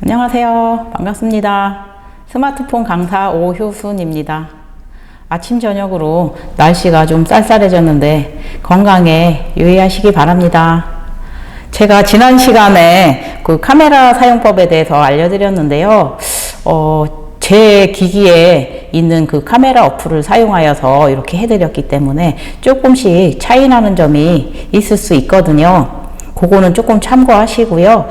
안녕하세요. 반갑습니다. 스마트폰 강사 오효순입니다. 아침 저녁으로 날씨가 좀 쌀쌀해졌는데 건강에 유의하시기 바랍니다. 제가 지난 시간에 그 카메라 사용법에 대해서 알려드렸는데요. 제 기기에 있는 그 카메라 어플을 사용하여서 이렇게 해드렸기 때문에 조금씩 차이 나는 점이 있을 수 있거든요. 그거는 조금 참고하시고요.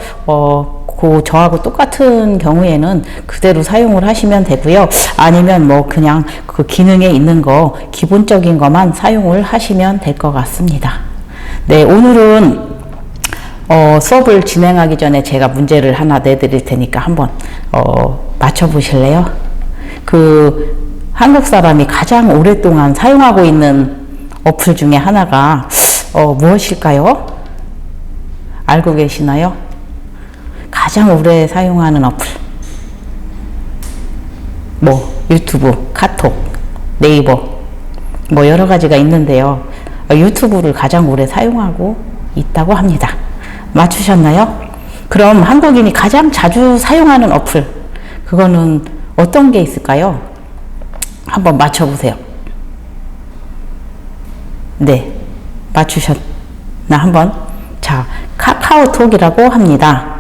저하고 똑같은 경우에는 그대로 사용을 하시면 되고요. 아니면 뭐 그냥 그 기능에 있는 거 기본적인 것만 사용을 하시면 될 것 같습니다. 네, 오늘은 수업을 진행하기 전에 제가 문제를 하나 내드릴 테니까 한번 맞춰보실래요? 그 한국 사람이 가장 오랫동안 사용하고 있는 어플 중에 하나가 무엇일까요? 알고 계시나요? 가장 오래 사용하는 어플. 유튜브, 카톡, 네이버, 여러 가지가 있는데요. 유튜브를 가장 오래 사용하고 있다고 합니다. 맞추셨나요? 그럼 한국인이 가장 자주 사용하는 어플, 그거는 어떤 게 있을까요? 한번 맞춰보세요. 네, 맞추셨나 한번? 자, 카카오톡이라고 합니다.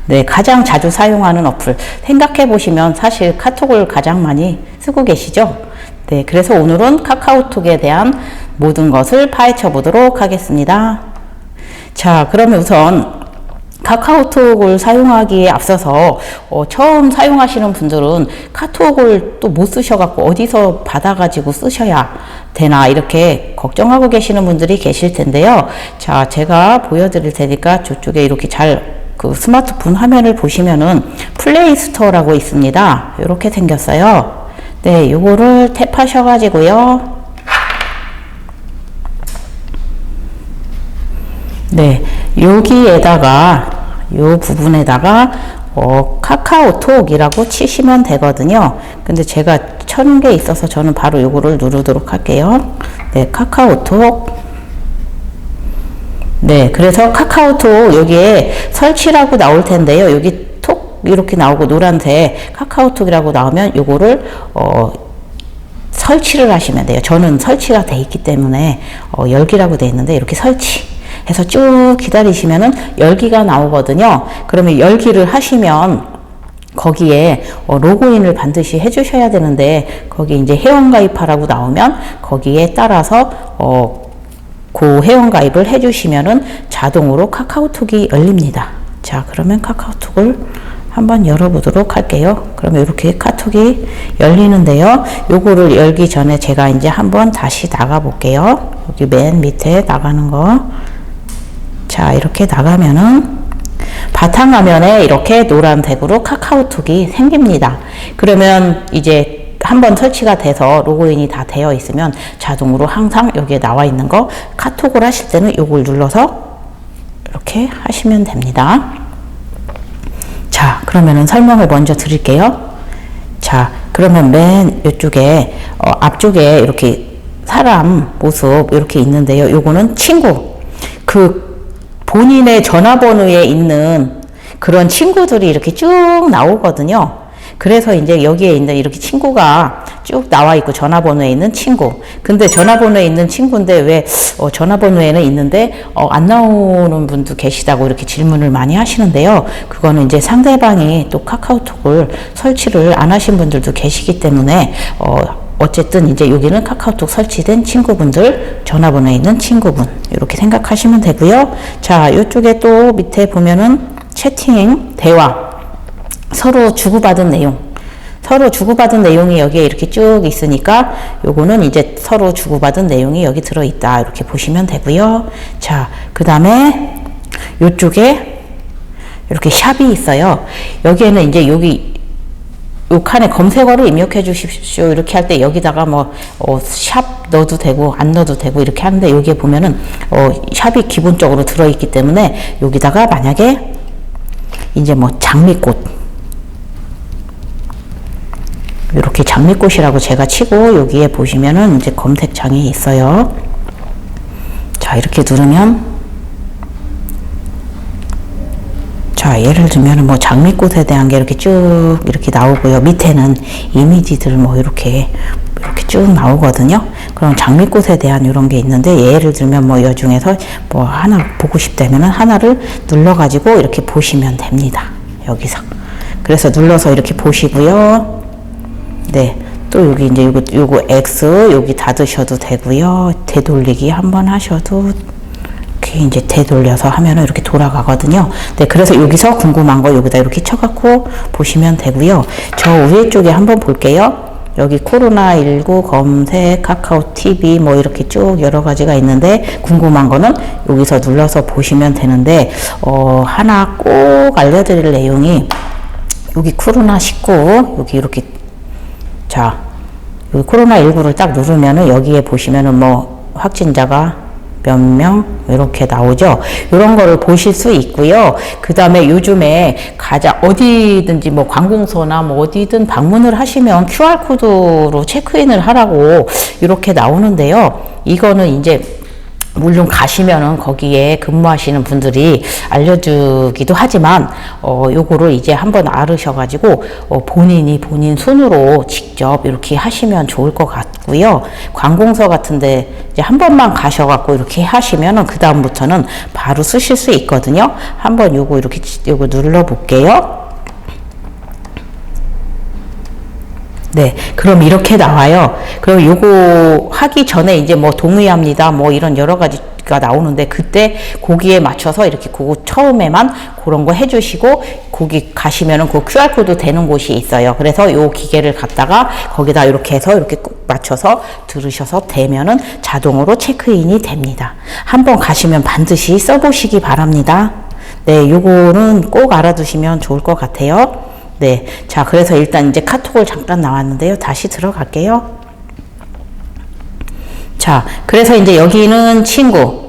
네, 가장 자주 사용하는 어플. 생각해 보시면 사실 카톡을 가장 많이 쓰고 계시죠? 네, 그래서 오늘은 카카오톡에 대한 모든 것을 파헤쳐 보도록 하겠습니다. 자, 그러면 우선 카카오톡을 사용하기에 앞서서 처음 사용하시는 분들은 카톡을 또 못 쓰셔갖고 어디서 받아가지고 쓰셔야 되나 이렇게 걱정하고 계시는 분들이 계실 텐데요. 자, 제가 보여드릴 테니까 저쪽에 이렇게 그 스마트폰 화면을 보시면은 플레이스토어라고 있습니다. 이렇게 생겼어요. 네, 요거를 탭하셔가지고요. 네, 여기에다가 요 부분에다가 카카오톡이라고 치시면 되거든요. 근데 제가 천 개 있어서 저는 바로 요거를 누르도록 할게요. 네, 카카오톡. 네, 그래서 카카오톡 여기에 설치라고 나올 텐데요. 여기 톡 이렇게 나오고 노란색 카카오톡이라고 나오면 요거를 설치를 하시면 돼요. 저는 설치가 돼 있기 때문에 열기라고 돼 있는데 이렇게 설치해서 쭉 기다리시면은 열기가 나오거든요. 그러면 열기를 하시면 거기에 로그인을 반드시 해주셔야 되는데 거기 이제 회원가입하라고 나오면 거기에 따라서 그 회원가입을 해주시면은 자동으로 카카오톡이 열립니다. 자, 그러면 카카오톡을 한번 열어보도록 할게요. 그러면 이렇게 카톡이 열리는데요. 요거를 열기 전에 제가 이제 한번 다시 나가 볼게요. 여기 맨 밑에 나가는 거. 자, 이렇게 나가면은 바탕화면에 이렇게 노란색으로 카카오톡이 생깁니다. 그러면 이제 한번 설치가 돼서 로그인이 다 되어 있으면 자동으로 항상 여기에 나와 있는 거 카톡을 하실 때는 요걸 눌러서 이렇게 하시면 됩니다. 자, 그러면은 설명을 먼저 드릴게요. 자, 그러면 맨 이쪽에 앞쪽에 이렇게 사람 모습 이렇게 있는데요. 요거는 친구. 본인의 전화번호에 있는 그런 친구들이 이렇게 쭉 나오거든요. 그래서 이제 여기에 있는 이렇게 친구가 쭉 나와 있고 전화번호에 있는 친구. 근데 전화번호에 있는 친구인데 왜 전화번호에는 있는데 안 나오는 분도 계시다고 이렇게 질문을 많이 하시는데요. 그거는 이제 상대방이 또 카카오톡을 설치를 안 하신 분들도 계시기 때문에 어쨌든 이제 여기는 카카오톡 설치된 친구분들, 전화번호에 있는 친구분 이렇게 생각하시면 되고요. 자, 이쪽에 또 밑에 보면은 채팅, 대화, 서로 주고받은 내용이 여기에 이렇게 쭉 있으니까 요거는 이제 서로 주고받은 내용이 여기 들어있다 이렇게 보시면 되고요. 자, 그 다음에 요쪽에 이렇게 샵이 있어요. 여기에는 이제 요 칸에 검색어를 입력해 주십시오 이렇게 할 때 여기다가 샵 넣어도 되고 안 넣어도 되고 이렇게 하는데 여기에 보면은 샵이 기본적으로 들어있기 때문에 여기다가 만약에 이제 장미꽃 이렇게 장미꽃이라고 제가 치고 여기에 보시면은 이제 검색창이 있어요. 자, 이렇게 누르면 자, 예를 들면 뭐 장미꽃에 대한 게 이렇게 쭉 이렇게 나오고요. 밑에는 이미지들 뭐 이렇게 쭉 나오거든요. 그럼 장미꽃에 대한 이런 게 있는데, 예를 들면 뭐 이 중에서 뭐 하나 보고 싶다면은 하나를 눌러가지고 이렇게 보시면 됩니다. 여기서. 그래서 눌러서 이렇게 보시고요. 네. 또 여기 이제 요거 X 여기 닫으셔도 되고요. 되돌리기 한번 하셔도 이렇게 이제 되돌려서 하면은 이렇게 돌아가거든요. 네, 그래서 여기서 궁금한 거 여기다 이렇게 쳐갖고 보시면 되고요. 저 위에 쪽에 한번 볼게요. 여기 코로나19 검색, 카카오 TV 뭐 이렇게 쭉 여러 가지가 있는데, 궁금한 거는 여기서 눌러서 보시면 되는데, 하나 꼭 알려드릴 내용이 여기 코로나19 여기 이렇게, 자, 여기 코로나19를 딱 누르면은 여기에 보시면은 뭐 확진자가 몇 명 이렇게 나오죠. 이런 거를 보실 수 있고요. 그 다음에 요즘에 가장 어디든지 뭐 관공서나 뭐 어디든 방문을 하시면 QR코드로 체크인을 하라고 이렇게 나오는데요. 이거는 이제 물론 가시면은 거기에 근무하시는 분들이 알려주기도 하지만, 요거를 이제 한번 알으셔가지고, 본인 손으로 직접 이렇게 하시면 좋을 것 같고요. 관공서 같은데 이제 한 번만 가셔갖고 이렇게 하시면은 그다음부터는 바로 쓰실 수 있거든요. 한번 요거 이렇게, 요거 눌러볼게요. 네, 그럼 이렇게 나와요. 그럼 요거 하기 전에 이제 뭐 동의합니다. 뭐 이런 여러 가지가 나오는데, 그때 거기에 맞춰서 이렇게 그거 처음에만 그런 거 해주시고, 거기 가시면은 그 QR코드 되는 곳이 있어요. 그래서 요 기계를 갖다가 거기다 이렇게 해서 이렇게 꼭 맞춰서 들으셔서 되면은 자동으로 체크인이 됩니다. 한번 가시면 반드시 써보시기 바랍니다. 네, 요거는 꼭 알아두시면 좋을 것 같아요. 네. 자, 그래서 일단 이제 카톡을 잠깐 나왔는데요. 다시 들어갈게요. 자, 그래서 이제 여기는 친구.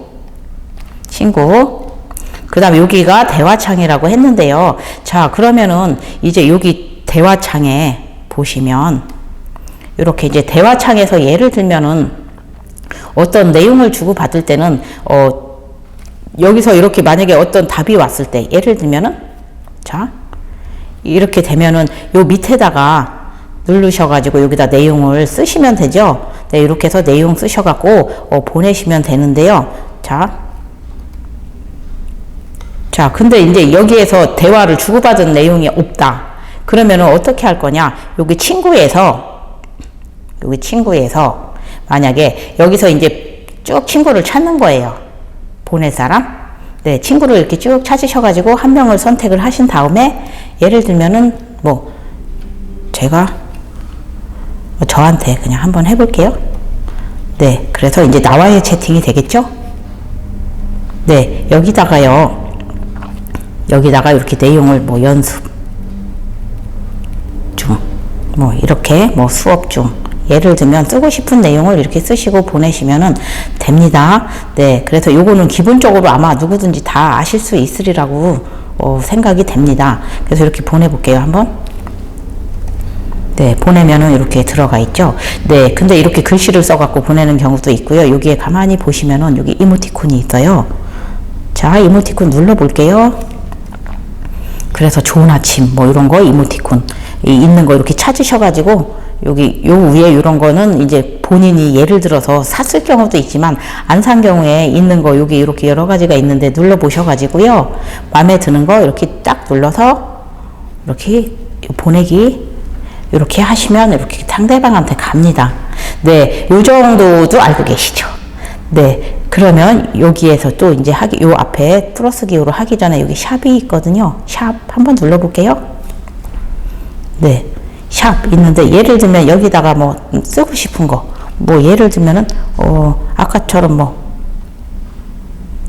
그 다음 여기가 대화창이라고 했는데요. 자, 그러면은 이제 여기 대화창에 보시면 이렇게 이제 대화창에서 예를 들면은 어떤 내용을 주고받을 때는, 여기서 이렇게 만약에 어떤 답이 왔을 때, 예를 들면은, 자, 이렇게 되면은 요 밑에다가 누르셔가지고 여기다 내용을 쓰시면 되죠. 네, 이렇게 해서 내용 쓰셔갖고 보내시면 되는데요. 자, 근데 이제 여기에서 대화를 주고받은 내용이 없다. 그러면은 어떻게 할 거냐? 여기 친구에서 만약에 여기서 이제 쭉 친구를 찾는 거예요. 보낼 사람. 네, 친구를 이렇게 쭉 찾으셔가지고 한 명을 선택을 하신 다음에, 예를 들면은 뭐 제가 저한테 그냥 한번 해볼게요. 네, 그래서 이제 나와의 채팅이 되겠죠. 네, 여기다가 이렇게 내용을 뭐 연습 중, 뭐 이렇게 뭐 수업 중, 예를 들면 쓰고 싶은 내용을 이렇게 쓰시고 보내시면은 됩니다. 네, 그래서 요거는 기본적으로 아마 누구든지 다 아실 수 있으리라고 생각이 됩니다. 그래서 이렇게 보내볼게요, 한번. 네, 보내면은 이렇게 들어가 있죠. 네, 근데 이렇게 글씨를 써갖고 보내는 경우도 있고요. 여기에 가만히 보시면은 여기 이모티콘이 있어요. 자, 이모티콘 눌러볼게요. 그래서 좋은 아침 뭐 이런 거 이모티콘 있는 거 이렇게 찾으셔가지고, 여기 요 위에 이런 거는 이제 본인이 예를 들어서 샀을 경우도 있지만 안 산 경우에 있는 거 여기 이렇게 여러 가지가 있는데 눌러 보셔가지고요, 마음에 드는 거 이렇게 딱 눌러서 이렇게 보내기 이렇게 하시면 이렇게 상대방한테 갑니다. 네, 요 정도도 알고 계시죠? 네, 그러면 여기에서 또 이제 요 앞에 플러스 기호로 하기 전에 여기 샵이 있거든요. 샵 한번 눌러볼게요. 네, 샵 있는데, 예를 들면 여기다가 뭐 쓰고 싶은 거, 뭐 예를 들면은 아까처럼 뭐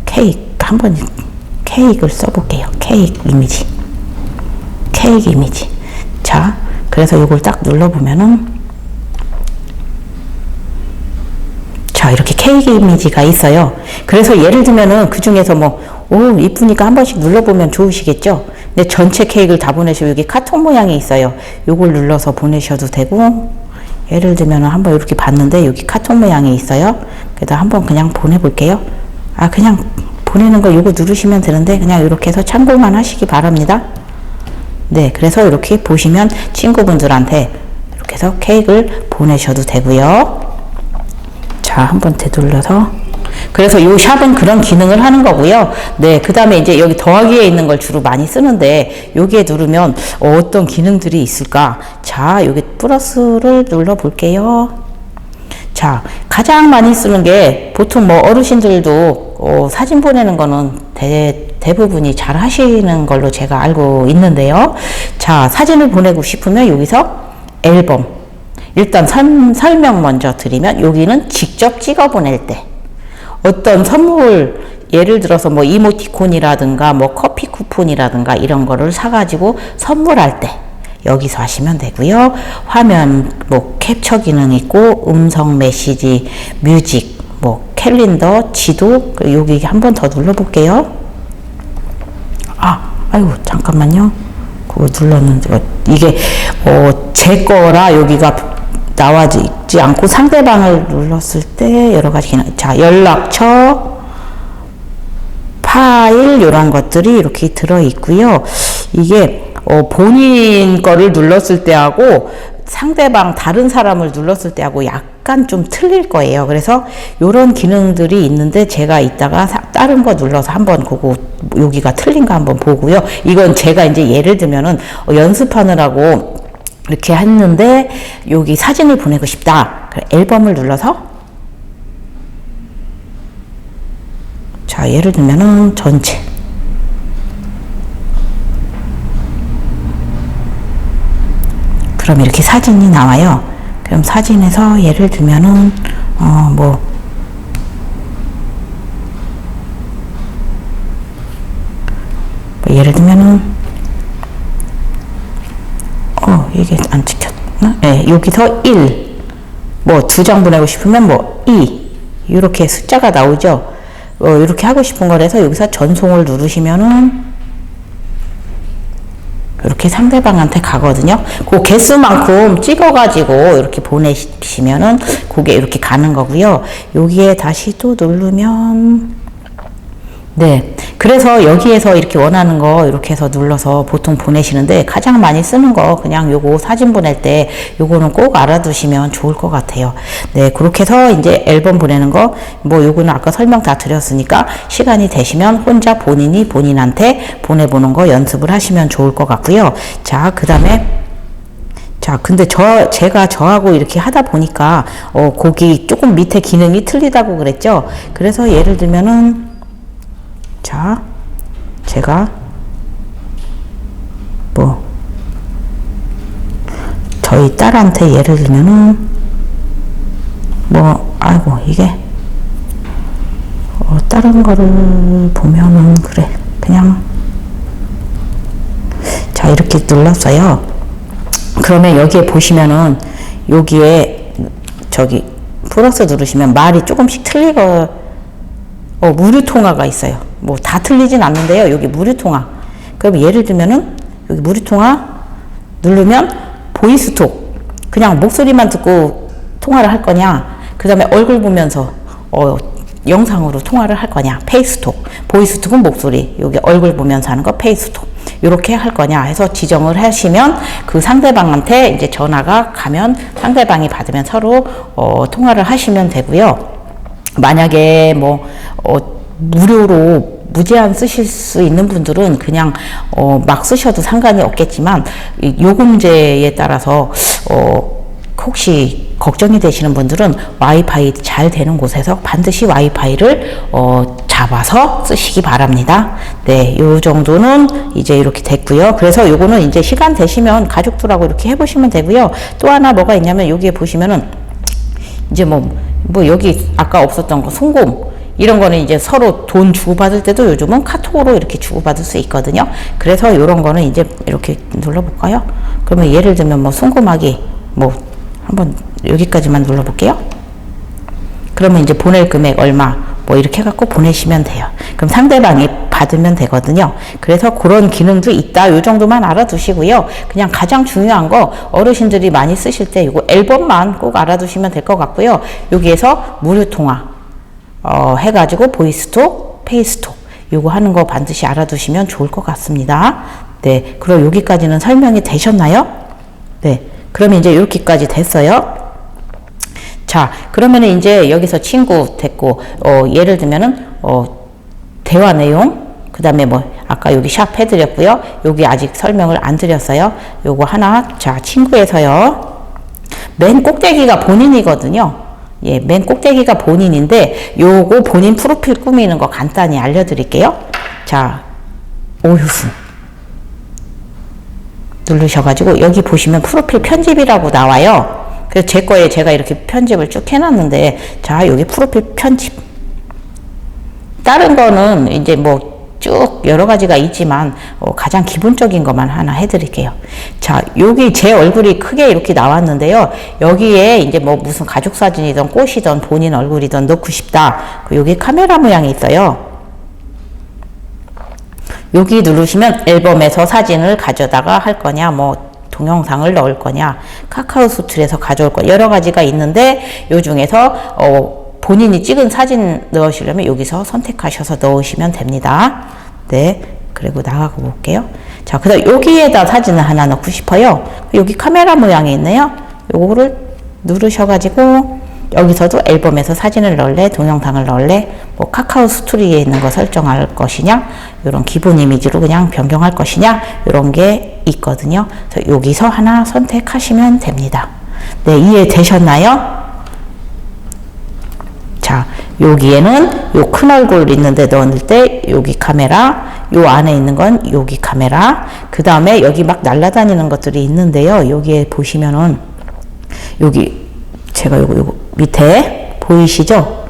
케이크 한번 케이크를 써볼게요. 케이크 이미지. 자, 그래서 이걸 딱 눌러보면은, 자, 이렇게 케이크 이미지가 있어요. 그래서 예를 들면은 그 중에서 뭐, 이쁘니까 한 번씩 눌러보면 좋으시겠죠? 근데 전체 케이크를 다 보내시고 여기 카톡 모양이 있어요. 요걸 눌러서 보내셔도 되고, 예를 들면은 한번 이렇게 봤는데 여기 카톡 모양이 있어요. 그래서 한번 그냥 보내볼게요. 그냥 보내는 거 요거 누르시면 되는데 그냥 이렇게 해서 참고만 하시기 바랍니다. 네, 그래서 이렇게 보시면 친구분들한테 이렇게 해서 케이크를 보내셔도 되고요. 자, 한번 되돌려서. 그래서 요 샵은 그런 기능을 하는 거고요. 네, 그 다음에 이제 여기 더하기에 있는 걸 주로 많이 쓰는데 여기에 누르면 어떤 기능들이 있을까? 자, 여기 플러스를 눌러 볼게요. 자, 가장 많이 쓰는 게 보통 뭐 어르신들도 사진 보내는 거는 대부분이 잘 하시는 걸로 제가 알고 있는데요. 자, 사진을 보내고 싶으면 여기서 앨범. 일단 설명 먼저 드리면 여기는 직접 찍어 보낼 때 어떤 선물 예를 들어서 뭐 이모티콘이라든가 뭐 커피 쿠폰이라든가 이런 거를 사가지고 선물할 때 여기서 하시면 되고요. 화면 뭐 캡처 기능 있고 음성 메시지, 뮤직, 뭐 캘린더, 지도. 여기 한번 더 눌러 볼게요. 아이고 잠깐만요. 그거 눌렀는데 이게 제 거라 여기가 나와있지 않고 상대방을 눌렀을 때 여러 가지 기능. 자, 연락처, 파일 이런 것들이 이렇게 들어 있고요. 이게 본인 거를 눌렀을 때하고 상대방 다른 사람을 눌렀을 때하고 약간 좀 틀릴 거예요. 그래서 이런 기능들이 있는데 제가 이따가 다른 거 눌러서 한번 그거 여기가 틀린가 한번 보고요. 이건 제가 이제 예를 들면은 연습하느라고 이렇게 했는데 여기 사진을 보내고 싶다. 앨범을 눌러서 자, 예를 들면은 전체 그럼 이렇게 사진이 나와요. 그럼 사진에서 예를 들면은 뭐 예를 들면은 이게 안 찍혔나? 네, 여기서 1 뭐 2장 보내고 싶으면 뭐 2 이렇게 숫자가 나오죠. 이렇게 하고 싶은 거라서 여기서 전송을 누르시면은 이렇게 상대방한테 가거든요. 그 개수만큼 찍어가지고 이렇게 보내시면은 그게 이렇게 가는 거고요. 여기에 다시 또 누르면 네. 그래서 여기에서 이렇게 원하는 거 이렇게 해서 눌러서 보통 보내시는데 가장 많이 쓰는 거 그냥 요거 사진 보낼 때 요거는 꼭 알아두시면 좋을 것 같아요. 네. 그렇게 해서 이제 앨범 보내는 거 뭐 요거는 아까 설명 다 드렸으니까 시간이 되시면 혼자 본인한테 보내보는 거 연습을 하시면 좋을 것 같고요. 자, 그 다음에 자, 근데 제가 저하고 이렇게 하다 보니까 거기 조금 밑에 기능이 틀리다고 그랬죠. 그래서 예를 들면은 자, 제가 뭐 저희 딸한테 예를 들면은 뭐 아이고 이게 다른 거를 보면은 그래 그냥 자 이렇게 눌렀어요. 그러면 여기에 보시면은 여기에 저기 플러스 누르시면 말이 조금씩 틀리고 무료 통화가 있어요. 뭐 다 틀리진 않는데요. 여기 무료 통화. 그럼 예를 들면은 여기 무료 통화 누르면 보이스톡. 그냥 목소리만 듣고 통화를 할 거냐? 그 다음에 얼굴 보면서 영상으로 통화를 할 거냐? 페이스톡. 보이스톡은 목소리. 여기 얼굴 보면서 하는 거 페이스톡. 이렇게 할 거냐 해서 지정을 하시면 그 상대방한테 이제 전화가 가면 상대방이 받으면 서로 통화를 하시면 되고요. 만약에 뭐 무료로 무제한 쓰실 수 있는 분들은 그냥 막 쓰셔도 상관이 없겠지만 요금제에 따라서 혹시 걱정이 되시는 분들은 와이파이 잘 되는 곳에서 반드시 와이파이를 잡아서 쓰시기 바랍니다. 네, 요 정도는 이제 이렇게 됐고요. 그래서 요거는 이제 시간 되시면 가족들하고 이렇게 해보시면 되고요. 또 하나 뭐가 있냐면 여기에 보시면은 이제 뭐 여기 아까 없었던 거 송금 이런 거는 이제 서로 돈 주고받을 때도 요즘은 카톡으로 이렇게 주고받을 수 있거든요. 그래서 이런 거는 이제 이렇게 눌러볼까요? 그러면 예를 들면 뭐 송금하기 뭐 한번 여기까지만 눌러볼게요. 그러면 이제 보낼 금액 얼마 뭐 이렇게 해갖고 보내시면 돼요. 그럼 상대방이 받으면 되거든요. 그래서 그런 기능도 있다. 요 정도만 알아두시고요. 그냥 가장 중요한 거 어르신들이 많이 쓰실 때 이거 앨범만 꼭 알아두시면 될 것 같고요. 여기에서 무료 통화 해가지고 보이스톡, 페이스톡 요거 하는 거 반드시 알아두시면 좋을 것 같습니다. 네, 그럼 여기까지는 설명이 되셨나요? 네, 그러면 이제 이렇게까지 됐어요. 자, 그러면은 이제 여기서 친구 됐고, 예를 들면은, 대화 내용, 그 다음에 뭐, 아까 여기 샵 해드렸고요. 여기 아직 설명을 안 드렸어요. 요거 하나, 자, 친구에서요. 맨 꼭대기가 본인이거든요. 예, 맨 꼭대기가 본인인데, 요거 본인 프로필 꾸미는 거 간단히 알려드릴게요. 자, 오효순. 누르셔가지고, 여기 보시면 프로필 편집이라고 나와요. 그래서 제 거에 제가 이렇게 편집을 쭉 해놨는데, 자, 여기 프로필 편집. 다른 거는 이제 뭐 쭉 여러 가지가 있지만, 가장 기본적인 것만 하나 해드릴게요. 자, 여기 제 얼굴이 크게 이렇게 나왔는데요. 여기에 이제 뭐 무슨 가족 사진이든 꽃이든 본인 얼굴이든 넣고 싶다. 여기 카메라 모양이 있어요. 여기 누르시면 앨범에서 사진을 가져다가 할 거냐, 뭐, 동영상을 넣을 거냐, 카카오 스튜디오에서 가져올 거냐, 여러 가지가 있는데, 요 중에서, 본인이 찍은 사진 넣으시려면 여기서 선택하셔서 넣으시면 됩니다. 네. 그리고 나가고 볼게요. 자, 그 다음 여기에다 사진을 하나 넣고 싶어요. 여기 카메라 모양이 있네요. 요거를 누르셔가지고, 여기서도 앨범에서 사진을 넣을래, 동영상을 넣을래, 뭐 카카오 스토리에 있는 거 설정할 것이냐, 이런 기본 이미지로 그냥 변경할 것이냐, 이런 게 있거든요. 그래서 여기서 하나 선택하시면 됩니다. 네, 이해되셨나요? 자, 여기에는 요 큰 얼굴 있는데 넣을 때 여기 카메라, 요 안에 있는 건 여기 카메라, 그 다음에 여기 막 날아다니는 것들이 있는데요. 여기에 보시면은 여기 제가 요거 밑에 보이시죠?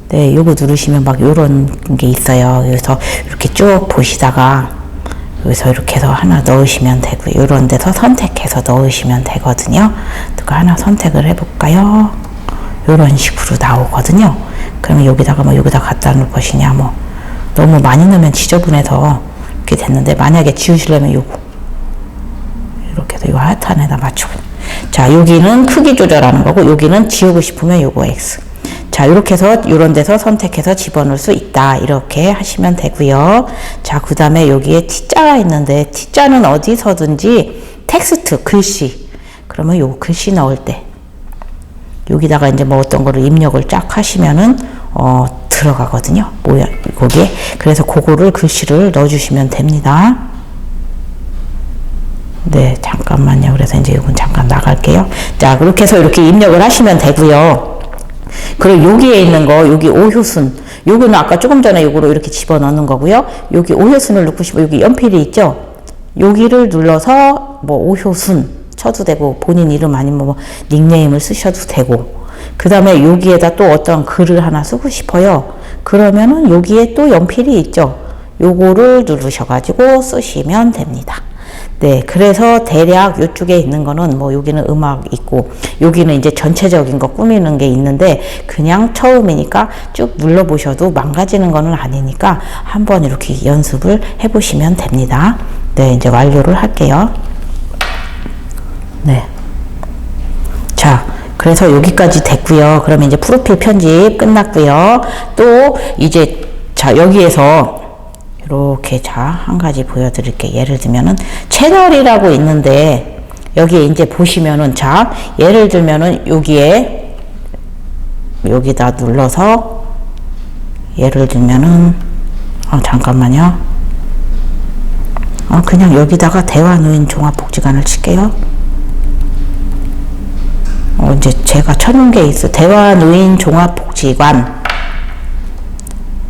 네, 요거 누르시면 막 요런 게 있어요. 그래서 이렇게 쭉 보시다가 여기서 이렇게 해서 하나 넣으시면 되고, 요런 데서 선택해서 넣으시면 되거든요. 그거 하나 선택을 해볼까요? 요런 식으로 나오거든요. 그러면 여기다가 뭐 여기다 갖다 놓을 것이냐, 뭐 너무 많이 넣으면 지저분해서 이렇게 됐는데, 만약에 지우시려면 요거 이렇게 해서 요 하단에다 맞추고, 자, 여기는 크기 조절하는 거고, 여기는 지우고 싶으면 요거 X. 자, 이렇게 해서 요런 데서 선택해서 집어넣을 수 있다, 이렇게 하시면 되고요. 자, 그 다음에 여기에 T자가 있는데, T자는 어디서든지 텍스트, 글씨, 그러면 요 글씨 넣을 때 여기다가 이제 뭐 어떤 거를 입력을 쫙 하시면은, 들어가거든요. 뭐야, 거기에. 그래서 그거를 글씨를 넣어주시면 됩니다. 네, 잠깐만요. 그래서 이제 이건 잠깐 나갈게요. 자, 그렇게 해서 이렇게 입력을 하시면 되고요. 그리고 여기에 있는 거, 여기 오효순. 요거는 아까 조금 전에 요거로 이렇게 집어넣는 거고요. 여기 오효순을 넣고 싶어. 여기 연필이 있죠? 여기를 눌러서 뭐 오효순 쳐도 되고, 본인 이름 아니면 뭐 닉네임을 쓰셔도 되고, 그 다음에 여기에다 또 어떤 글을 하나 쓰고 싶어요. 그러면은 여기에 또 연필이 있죠. 요거를 누르셔가지고 쓰시면 됩니다. 네, 그래서 대략 이쪽에 있는 거는 뭐 여기는 음악 있고, 여기는 이제 전체적인 거 꾸미는 게 있는데, 그냥 처음이니까 쭉 눌러보셔도 망가지는 거는 아니니까 한번 이렇게 연습을 해보시면 됩니다. 네, 이제 완료를 할게요. 네. 자, 그래서 여기까지 됐고요. 그러면 이제 프로필 편집 끝났고요. 또 이제, 자, 여기에서 이렇게, 자, 한 가지 보여드릴게요. 예를 들면은 채널이라고 있는데, 여기에 이제 보시면은, 자, 예를 들면은 여기에 여기다 눌러서, 예를 들면은, 잠깐만요. 그냥 여기다가 대화노인 종합복지관을 칠게요. 이제 제가 쳐놓은 게 있어. 대화노인 종합복지관.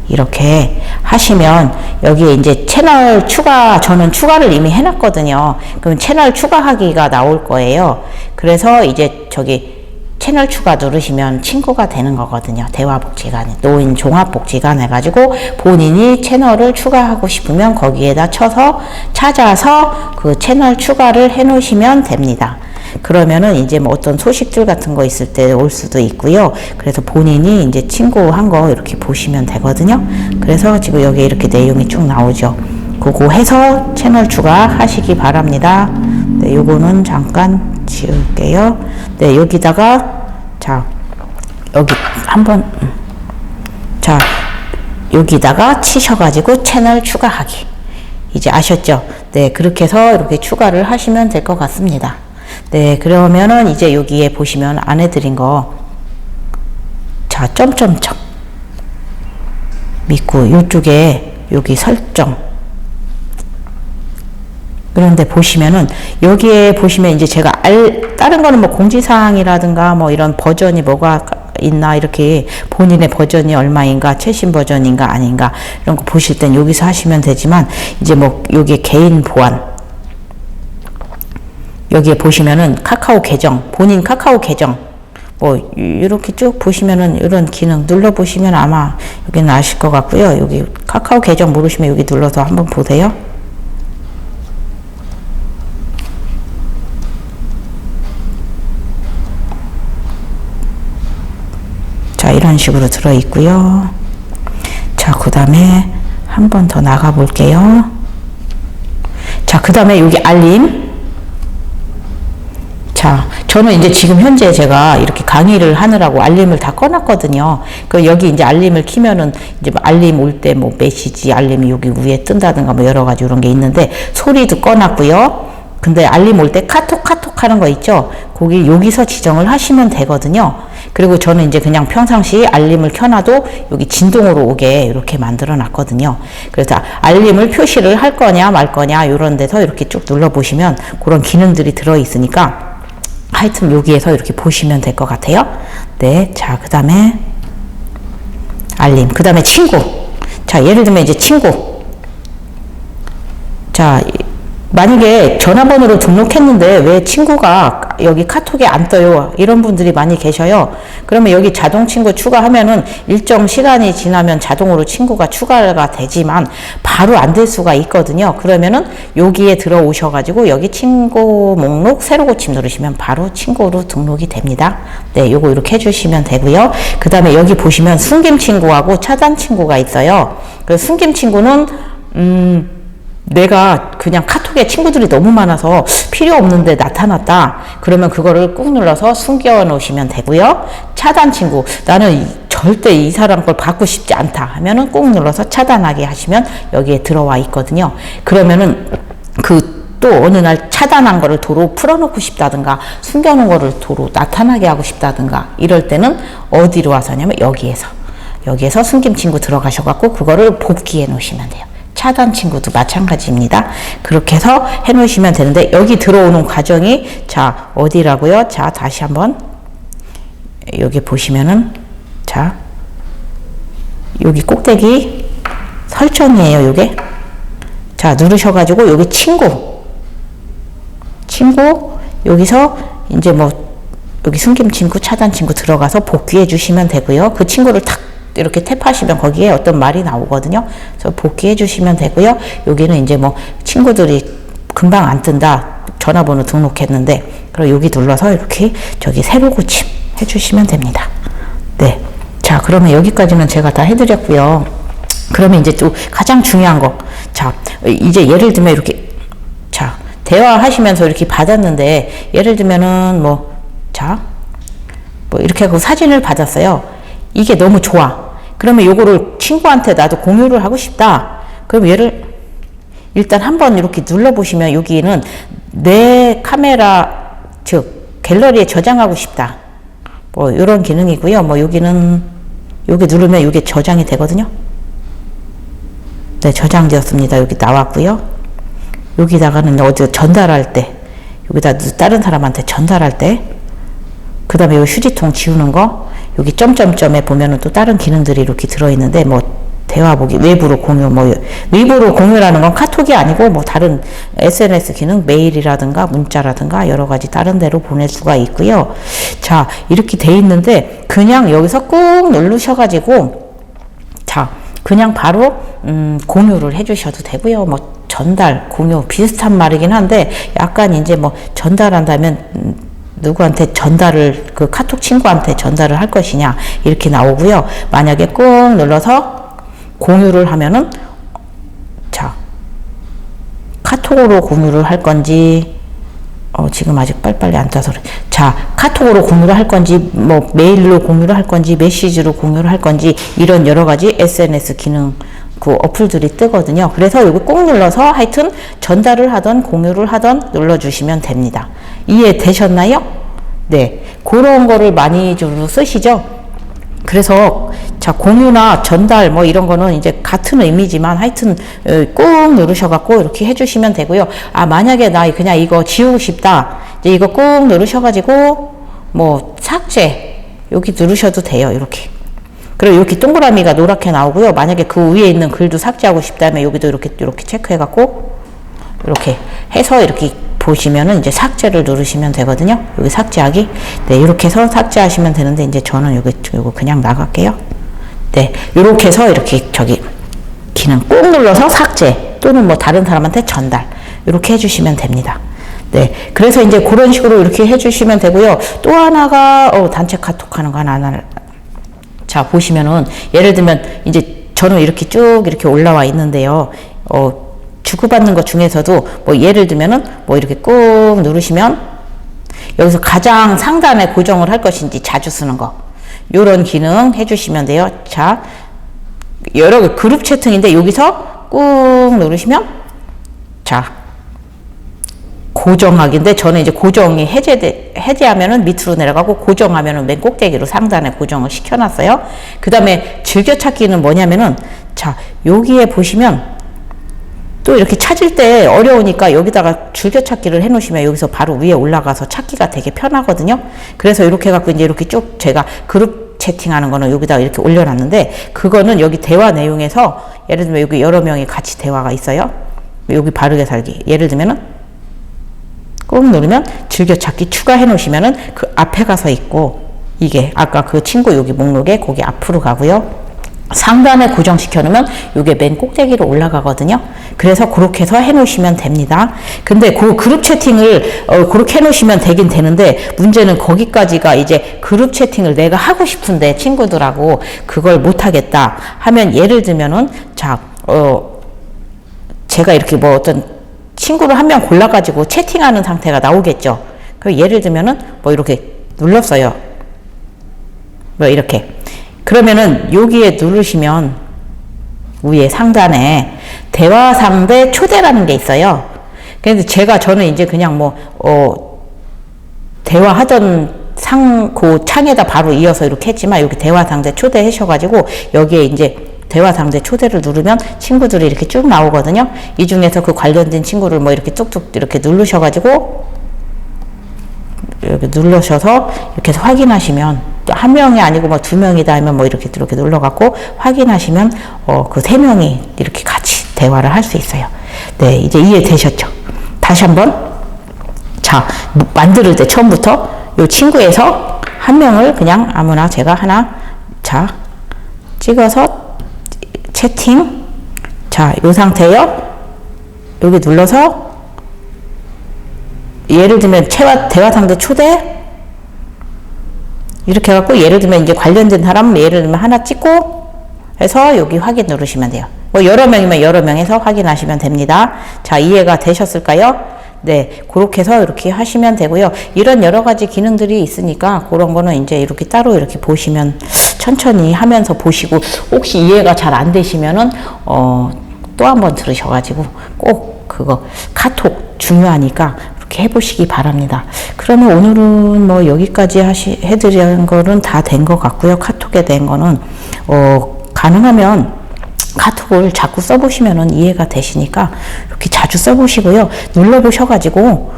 이렇게 하시면 여기에 이제 채널 추가, 저는 추가를 이미 해놨거든요. 그럼 채널 추가하기가 나올 거예요. 그래서 이제 저기 채널 추가 누르시면 친구가 되는 거거든요. 대화복지관, 노인 종합복지관 해가지고 본인이 채널을 추가하고 싶으면 거기에다 쳐서 찾아서 그 채널 추가를 해 놓으시면 됩니다. 그러면은 이제 뭐 어떤 소식들 같은 거 있을 때 올 수도 있고요. 그래서 본인이 이제 친구한 거 이렇게 보시면 되거든요. 그래서 지금 여기 이렇게 내용이 쭉 나오죠. 그거 해서 채널 추가하시기 바랍니다. 네, 요거는 잠깐 지울게요. 네, 여기다가, 자, 여기 한번, 자, 여기다가 치셔가지고 채널 추가하기. 이제 아셨죠? 네, 그렇게 해서 이렇게 추가를 하시면 될 것 같습니다. 네, 그러면은 이제 여기에 보시면 안 해드린 거, 자, 점점점 믿고 이쪽에 여기 설정. 그런데 보시면은 여기에 보시면 이제 제가 다른 거는 뭐 공지사항이라든가 뭐 이런 버전이 뭐가 있나 이렇게 본인의 버전이 얼마인가 최신 버전인가 아닌가 이런 거 보실 땐 여기서 하시면 되지만 이제 뭐 여기 개인 보안 여기에 보시면은 카카오 계정 본인 카카오 계정 뭐 이렇게 쭉 보시면은 이런 기능 눌러 보시면 아마 여기는 아실 것 같고요. 여기 카카오 계정 모르시면 여기 눌러서 한번 보세요. 자, 이런 식으로 들어 있고요. 자, 그 다음에 한 번 더 나가 볼게요. 자, 그 다음에 여기 알림. 자, 저는 이제 지금 현재 제가 이렇게 강의를 하느라고 알림을 다 꺼놨거든요. 그 여기 이제 알림을 키면은 이제 뭐 알림 올 때 뭐 메시지 알림이 여기 위에 뜬다든가 뭐 여러 가지 이런 게 있는데 소리도 꺼놨고요. 근데 알림 올 때 카톡 하는 거 있죠? 거기 여기서 지정을 하시면 되거든요. 그리고 저는 이제 그냥 평상시 알림을 켜놔도 여기 진동으로 오게 이렇게 만들어 놨거든요. 그래서 알림을 표시를 할 거냐 말 거냐 이런 데서 이렇게 쭉 눌러 보시면 그런 기능들이 들어 있으니까 하여튼 여기에서 이렇게 보시면 될 것 같아요. 네. 자, 그 다음에 알림. 그 다음에 친구. 자, 예를 들면 이제 친구. 자, 만약에 전화번호로 등록했는데 왜 친구가 여기 카톡에 안 떠요? 이런 분들이 많이 계셔요. 그러면 여기 자동 친구 추가하면은 일정 시간이 지나면 자동으로 친구가 추가가 되지만 바로 안 될 수가 있거든요. 그러면은 여기에 들어오셔가지고 여기 친구 목록 새로 고침 누르시면 바로 친구로 등록이 됩니다. 네, 요거 이렇게 해주시면 되고요. 그 다음에 여기 보시면 숨김 친구하고 차단 친구가 있어요. 그 숨김 친구는 내가 그냥 카톡에 친구들이 너무 많아서 필요 없는데 나타났다. 그러면 그거를 꾹 눌러서 숨겨 놓으시면 되고요. 차단 친구. 나는 절대 이 사람 걸 받고 싶지 않다 하면은 꾹 눌러서 차단하게 하시면 여기에 들어와 있거든요. 그러면은 또 어느 날 차단한 거를 도로 풀어놓고 싶다든가 숨겨놓은 거를 도로 나타나게 하고 싶다든가 이럴 때는 어디로 와서 하냐면 여기에서 숨김 친구 들어가셔갖고 그거를 복귀해 놓으시면 돼요. 차단 친구도 마찬가지입니다. 그렇게 해서 해 놓으시면 되는데 여기 들어오는 과정이 자 어디라고요? 자 다시 한번 여기 보시면은 자 여기 꼭대기 설정이에요. 요게 자 누르셔가지고 여기 친구 여기서 이제 뭐 여기 숨김 친구 차단 친구 들어가서 복귀해 주시면 되고요. 그 친구를 탁 이렇게 탭하시면 거기에 어떤 말이 나오거든요. 그래서 복귀해 주시면 되고요. 여기는 이제 뭐 친구들이 금방 안 뜬다. 전화번호 등록했는데 그럼 여기 눌러서 이렇게 저기 새로 고침 해 주시면 됩니다. 네. 자, 그러면 여기까지는 제가 다 해드렸고요. 그러면 이제 또 가장 중요한 거. 자, 이제 예를 들면 이렇게 자, 대화하시면서 이렇게 받았는데 예를 들면은 뭐 이렇게 하고 사진을 받았어요. 이게 너무 좋아. 그러면 요거를 친구한테 나도 공유를 하고 싶다. 그럼 얘를 일단 한번 이렇게 눌러보시면 여기는 내 카메라 즉 갤러리에 저장하고 싶다. 뭐 이런 기능이고요. 뭐 여기는 여기 누르면 이게 저장이 되거든요. 네, 저장되었습니다. 여기 나왔고요. 여기다가는 어디 전달할 때 여기다 다른 사람한테 전달할 때 그 다음에 이 휴지통 지우는 거 여기 점점점에 보면은 또 다른 기능들이 이렇게 들어있는데 뭐 대화 보기 외부로 공유 뭐 외부로 공유라는 건 카톡이 아니고 뭐 다른 SNS 기능 메일이라든가 문자라든가 여러 가지 다른 데로 보낼 수가 있고요. 자 이렇게 돼 있는데 그냥 여기서 꾹 누르셔가지고 자 그냥 바로 공유를 해주셔도 되고요. 뭐 전달 공유 비슷한 말이긴 한데 약간 이제 뭐 전달한다면 누구한테 전달을 그 카톡 친구한테 전달을 할 것이냐 이렇게 나오고요. 만약에 꾹 눌러서 공유를 하면은 자 카톡으로 공유를 할 건지 지금 아직 빨리빨리 안 떠서 그래. 자, 카톡으로 공유를 할 건지, 뭐, 메일로 공유를 할 건지, 메시지로 공유를 할 건지, 이런 여러 가지 SNS 기능, 그 어플들이 뜨거든요. 그래서 여기 꼭 눌러서 하여튼 전달을 하던 공유를 하던 눌러주시면 됩니다. 이해되셨나요? 네. 그런 거를 많이 좀 쓰시죠? 그래서 자, 공유나 전달 뭐 이런 거는 이제 같은 의미지만 하여튼 꾹 누르셔갖고 이렇게 해주시면 되고요. 아, 만약에 나 그냥 이거 지우고 싶다, 이제 이거 꾹 누르셔가지고 뭐 삭제 여기 누르셔도 돼요. 이렇게. 그리고 이렇게 동그라미가 노랗게 나오고요. 만약에 그 위에 있는 글도 삭제하고 싶다면 여기도 이렇게 체크해갖고 이렇게 해서 이렇게 보시면은 이제 삭제를 누르시면 되거든요. 여기 삭제하기. 네, 이렇게 해서 삭제하시면 되는데, 이제 저는 요거 그냥 나갈게요. 네, 이렇게 해서 이렇게 기능 꾹 눌러서 삭제 또는 뭐 다른 사람한테 전달 이렇게 해주시면 됩니다. 네, 그래서 이제 그런 식으로 이렇게 해주시면 되고요. 또 하나가 단체 카톡하는 거 하나. 자, 보시면은 예를 들면 이제 저는 이렇게 쭉 이렇게 올라와 있는데요. 주고받는 것 중에서도 뭐 예를 들면은 뭐 이렇게 꾹 누르시면 여기서 가장 상단에 고정을 할 것인지 자주 쓰는 거 요런 기능 해주시면 돼요. 자, 여러 그룹 채팅인데 여기서 꾹 누르시면 자, 고정하기인데 저는 이제 고정이 해제하면은 밑으로 내려가고 고정하면은 맨 꼭대기로 상단에 고정을 시켜놨어요. 그 다음에 즐겨찾기는 뭐냐면은 자, 여기에 보시면 또 이렇게 찾을 때 어려우니까 여기다가 즐겨찾기를 해놓으시면 여기서 바로 위에 올라가서 찾기가 되게 편하거든요. 그래서 이렇게 해갖고 이제 이렇게 쭉 제가 그룹 채팅하는 거는 여기다가 이렇게 올려놨는데, 그거는 여기 대화 내용에서 예를 들면 여기 여러 명이 같이 대화가 있어요. 여기 바르게 살기. 예를 들면은 꾹 누르면 즐겨찾기 추가해 놓으시면은 그 앞에 가서 있고, 이게 아까 그 친구 여기 목록에 거기 앞으로 가고요. 상단에 고정시켜 놓으면 이게 맨 꼭대기로 올라가거든요. 그래서 그렇게 해서 해 놓으시면 됩니다. 근데 그 그룹 채팅을 그렇게 해 놓으시면 되긴 되는데, 문제는 거기까지가 이제 그룹 채팅을 내가 하고 싶은데 친구들하고 그걸 못 하겠다 하면, 예를 들면은 자, 제가 이렇게 뭐 어떤 친구를 한 명 골라가지고 채팅하는 상태가 나오겠죠. 그 예를 들면은 뭐 이렇게 눌렀어요. 뭐 이렇게. 그러면은 여기에 누르시면 위에 상단에 대화 상대 초대라는 게 있어요. 근데 저는 이제 그냥 뭐 대화하던 그 창에다 바로 이어서 이렇게 했지만, 여기 대화 상대 초대 하셔가지고 여기에 이제 대화 상대 초대를 누르면 친구들이 이렇게 쭉 나오거든요. 이 중에서 그 관련된 친구를 뭐 이렇게 뚝뚝 이렇게 누르셔가지고 이렇게 눌러셔서 이렇게 해서 확인하시면, 한 명이 아니고 뭐 2명이다 하면 뭐 이렇게 눌러갖고 확인하시면 그 3명이 이렇게 같이 대화를 할 수 있어요. 네, 이제 이해되셨죠? 다시 한번. 자, 만들 때 처음부터 요 친구에서 한 명을 그냥 아무나 제가 하나 자 찍어서 채팅, 자, 요 상태요. 여기 눌러서 예를 들면 대화 상대 초대 이렇게 해갖고, 예를 들면 이제 관련된 사람 예를 들면 하나 찍고 해서 여기 확인 누르시면 돼요. 뭐 여러 명이면 여러 명에서 확인하시면 됩니다. 자, 이해가 되셨을까요? 네, 그렇게 해서 이렇게 하시면 되고요. 이런 여러 가지 기능들이 있으니까 그런 거는 이제 이렇게 따로 이렇게 보시면 천천히 하면서 보시고, 혹시 이해가 잘 안 되시면은 또 한번 들으셔가지고 꼭 그거 카톡 중요하니까 이렇게 해보시기 바랍니다. 그러면 오늘은 뭐 여기까지 해드리는 거는 다 된 것 같고요. 카톡에 된 거는 가능하면 카톡을 자꾸 써보시면은 이해가 되시니까 이렇게 자주 써보시고요. 눌러보셔가지고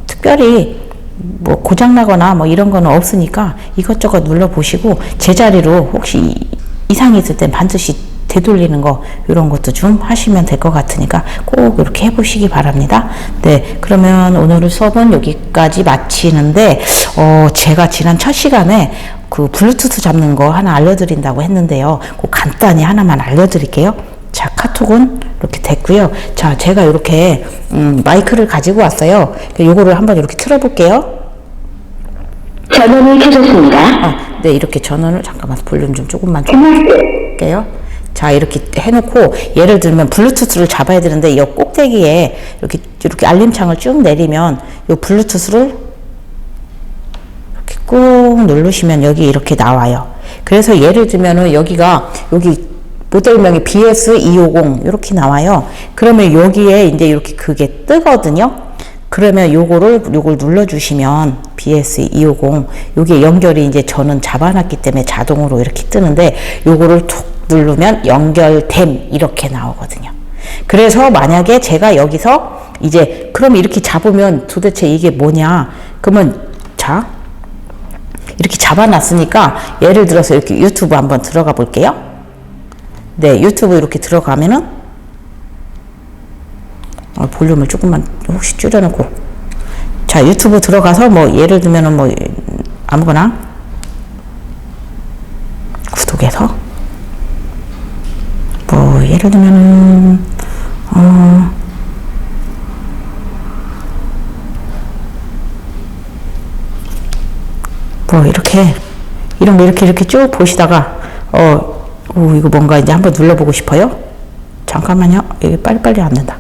특별히 뭐 고장나거나 뭐 이런 거는 없으니까 이것저것 눌러보시고, 제자리로 혹시 이상이 있을 땐 반드시 되돌리는 거 이런 것도 좀 하시면 될 것 같으니까 꼭 이렇게 해보시기 바랍니다. 네, 그러면 오늘 수업은 여기까지 마치는데, 제가 지난 첫 시간에 그 블루투스 잡는 거 하나 알려드린다고 했는데요. 꼭 간단히 하나만 알려드릴게요. 자, 카톡은 이렇게 됐고요. 자, 제가 이렇게 마이크를 가지고 왔어요. 요거를 한번 이렇게 틀어볼게요. 전원이 켜졌습니다. 네, 이렇게 전원을 잠깐만 볼륨 좀 조금만 줄게요. 자, 이렇게 해놓고, 예를 들면 블루투스를 잡아야 되는데, 이 꼭대기에 이렇게 알림창을 쭉 내리면, 이 블루투스를 이렇게 꾹 누르시면 여기 이렇게 나와요. 그래서 예를 들면은 여기 모델명이 BS250 이렇게 나와요. 그러면 여기에 이제 이렇게 그게 뜨거든요. 그러면 요걸 눌러주시면 BS250 요게 연결이 이제 저는 잡아놨기 때문에 자동으로 이렇게 뜨는데 요거를 툭 누르면 연결됨 이렇게 나오거든요. 그래서 만약에 제가 여기서 이제 그럼 이렇게 잡으면 도대체 이게 뭐냐? 그러면 자 이렇게 잡아놨으니까 예를 들어서 이렇게 유튜브 한번 들어가 볼게요. 네, 유튜브 이렇게 들어가면은 볼륨을 조금만 혹시 줄여놓고 자 유튜브 들어가서 뭐 예를 들면은 뭐 아무거나 구독해서 뭐 예를 들면은 뭐 이렇게 이런 거 이렇게 쭉 보시다가 이거 뭔가 이제 한번 눌러보고 싶어요. 잠깐만요. 이게 빨리빨리 안 된다.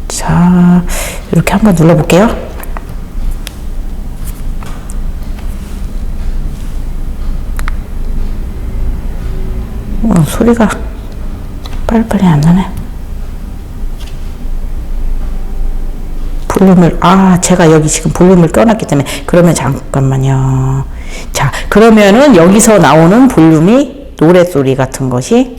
자, 이렇게 한번 눌러볼게요. 소리가 빨리빨리 안 나네. 볼륨을, 제가 여기 지금 볼륨을 꺼놨기 때문에, 그러면 잠깐만요. 자, 그러면은 여기서 나오는 볼륨이 노랫소리 같은 것이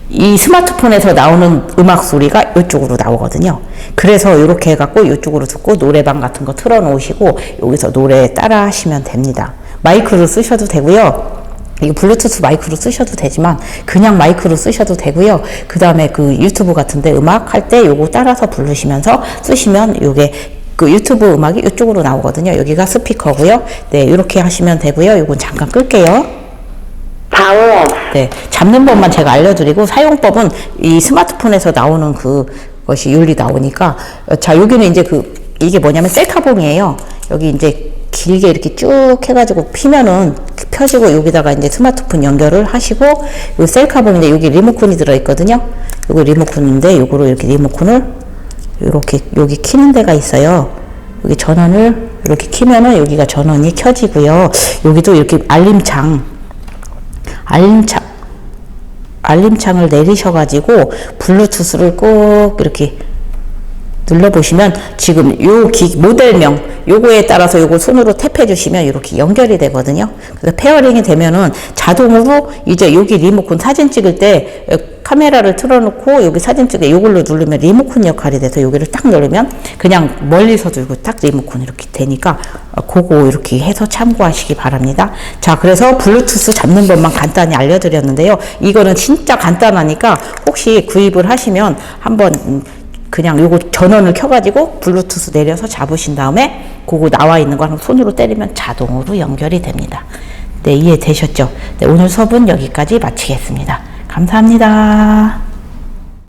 이 스마트폰에서 나오는 음악 소리가 이쪽으로 나오거든요. 그래서 이렇게 해갖고 이쪽으로 듣고 노래방 같은 거 틀어 놓으시고 여기서 노래 따라 하시면 됩니다. 마이크로 쓰셔도 되고요. 이거 블루투스 마이크로 쓰셔도 되지만 그냥 마이크로 쓰셔도 되고요. 그 다음에 그 유튜브 같은데 음악 할 때 요거 따라서 부르시면서 쓰시면 요게 그 유튜브 음악이 이쪽으로 나오거든요. 여기가 스피커고요. 네, 이렇게 하시면 되고요. 요건 잠깐 끌게요. 네, 잡는 법만 제가 알려드리고 사용법은 이 스마트폰에서 나오는 그것이 윤리 나오니까 자 여기는 이제 이게 뭐냐면 셀카봉이에요. 여기 이제 길게 이렇게 쭉 해가지고 피면은 펴지고 여기다가 이제 스마트폰 연결을 하시고 요 셀카봉인데 여기 리모컨이 들어있거든요. 요거 리모컨인데 요거로 이렇게 리모컨을 이렇게 여기 키는 데가 있어요. 여기 전원을 이렇게 키면은 여기가 전원이 켜지고요. 여기도 이렇게 알림창을 내리셔가지고 블루투스를 꼭 이렇게 눌러보시면 지금 모델명 요거에 따라서 요거 손으로 탭해 주시면 이렇게 연결이 되거든요. 그래서 페어링이 되면은 자동으로 이제 여기 리모컨 사진 찍을 때 카메라를 틀어놓고 여기 사진 찍에 요걸로 누르면 리모컨 역할이 돼서 여기를 딱 누르면 그냥 멀리서 들고 딱 리모컨 이렇게 되니까 그거 이렇게 해서 참고하시기 바랍니다. 자, 그래서 블루투스 잡는 법만 간단히 알려드렸는데요. 이거는 진짜 간단하니까 혹시 구입을 하시면 한번 그냥 요거 전원을 켜가지고 블루투스 내려서 잡으신 다음에 그거 나와 있는 거 손으로 때리면 자동으로 연결이 됩니다. 네, 이해되셨죠? 네, 오늘 수업은 여기까지 마치겠습니다. 감사합니다.